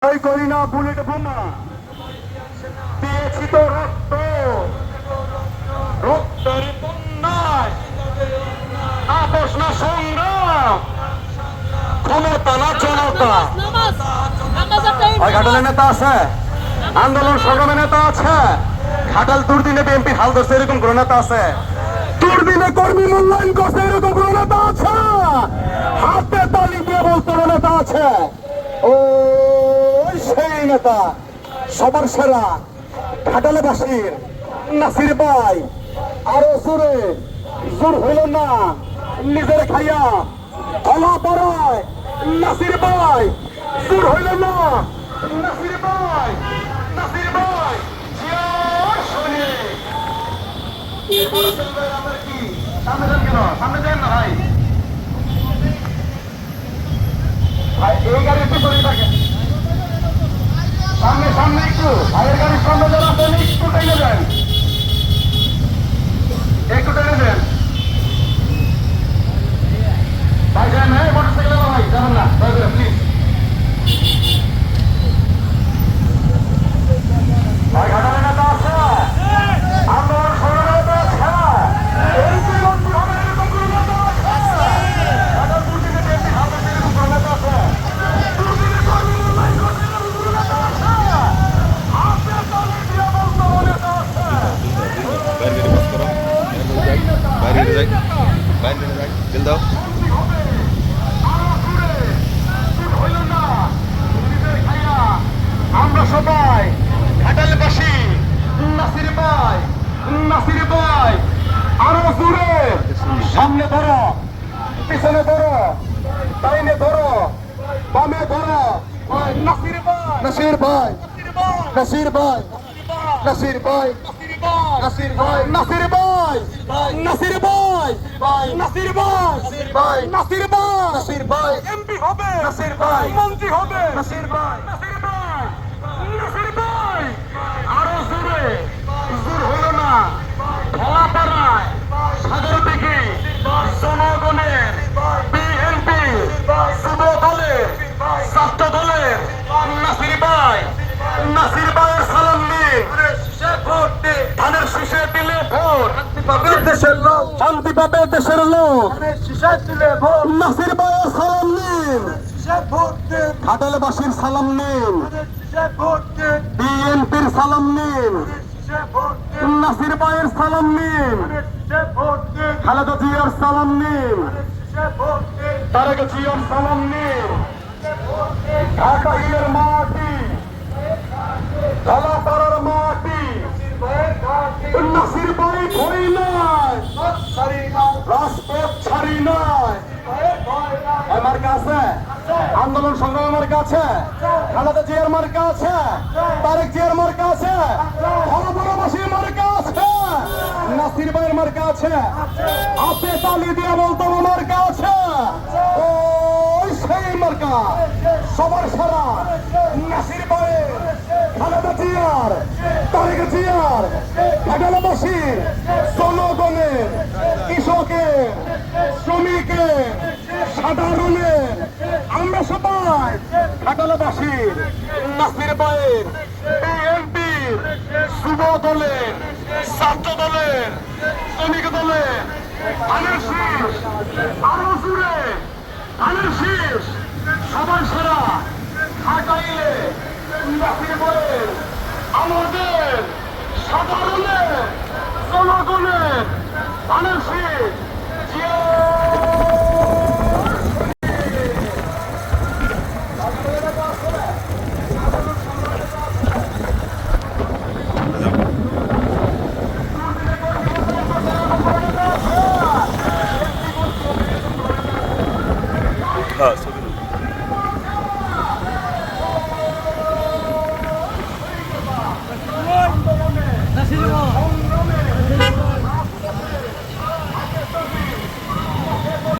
করি না বুলেট বোমা দিয়েছি তো রক্ত রক্তের বন্যায় আপোষ না সংগ্রাম ক্ষমতা না জনতা। ঘাটালের নেতা আছে, আন্দোলন সংগ্রামের নেতা আছে, ঘাটাল দুর্দিনে বিএনপি হাল ধরছে এরকম কোন নেতা আছে? দুর্দিনে কর্মী মূল্যায়ন করছে এরকম কোন নেতা আছে? হাতে তালি দিয়ে বলতে নেতা আছে? ও সেই নেতা সবার সেরা ঘাটালেবাসীর নাসির ভাই। আরো জোরে জোর হইল না নিজের খাইয়া হলা পড়ায় নাসির ভাই, জোর হইল না নাসির ভাই, নাসির ভাই সামনে যান কেন? সামনে যান না ভাই, ভাই এই গাড়ির পিছনে থাকেন, সামনে সামনে একটু ভাইয়ের গাড়ির সামনে যারা আছেন একটু টেনে দেন, একটু টেনে দেন ভাই। যান হ্যাঁ মোটরসাইকেল ভাই যাবেন না প্লিজ ভাই। ঘাটালে নেতা আছে, আন্দোলন সংগ্রামের নেতা আছে, এরকম মন্ত্রী হবে এরকম কোনো নেতা আছে? ঘাটাল দুর্দিনে বিএনপি হাল ধরছে এরকম কোনো নেতা আছে? দুর্দিনে কর্মী মূল্যায়ন করছে এরকম কোনো নেতা আছে? হাতে তালি দিয়ে বলতে কোনো নেতা আছে? আমরা সবাই ঘাটালবাসী নাসির ভাই, নাসির ভাই আরো জোরে সামনে ধরো, পিছনে ধরো, ডাইনে ধরো, বামে ধরো। নাসির ভাই, নাসির ভাই, নাসির ভাই, নাসির ভাই, নাসির ভাই, নাসির ভাই, নাসির ভাই, নাসির ভাই, নাসির ভাই, নাসির ভাই এমপি হবে, নাসির ভাই মন্ত্রী হবে, নাসির ভাই, নাসির ভাই, নাসির ভাই আরো জোরে জোর হলো না ধলা পাড়ায় সাগর দিকে জনগণের বিএনপি যুব দলের ছাত্র দলের নাসির ভাই, নাসির ভাইয়ের সালাম নিন, ধানের শীষে দিলে ভোট দেশের লোক, শান্তি পাবে দেশের লোক, নাসির ভাইয়ের সালাম নিন, ঘাটালবাসীর সালাম নিন, বিএনপির সালাম নিন, নাসির ভাইয়ের সালাম নিন, খালেদা জিয়ার সালাম নিন, তারেক জিয়ার সালাম নিন। ঢাকাইলের মাটি, ধলাপাড়ার মাটি, নাসির ভাই ধরি নাই, রাজপথ ছাড়ি নাই। আমার কাছে আন্দোলন সংগ্রাম আমার কাছে, খালেদা জিয়ার মার্কা আছে, তারেক জিয়ার মার্কা আছে, ধলাপাড়াবাসীর মার্কা আছে, নাসির ভাইয়ের মার্কা আছে, হাতে তালি দিয়ে বলতো মার্কা আছে। ওই সেই মার্কা সবার সারা নাসির ভাইয়ের, খালেদা জিয়ার, তারেক জিয়ার, ঘাটালবাসীর, জনগণের, কৃষকের, শ্রমিকের, সাধারণের, আমরা সবাই ঘাটালবাসীর নাসির ভাইয়ের, বিএনপির, যুব দলের, ছাত্র দলের, শ্রমিক দলের ধানের শীষ, আরো জুড়ে ধানের শীষ সবাই সেরা ঘাটাইলে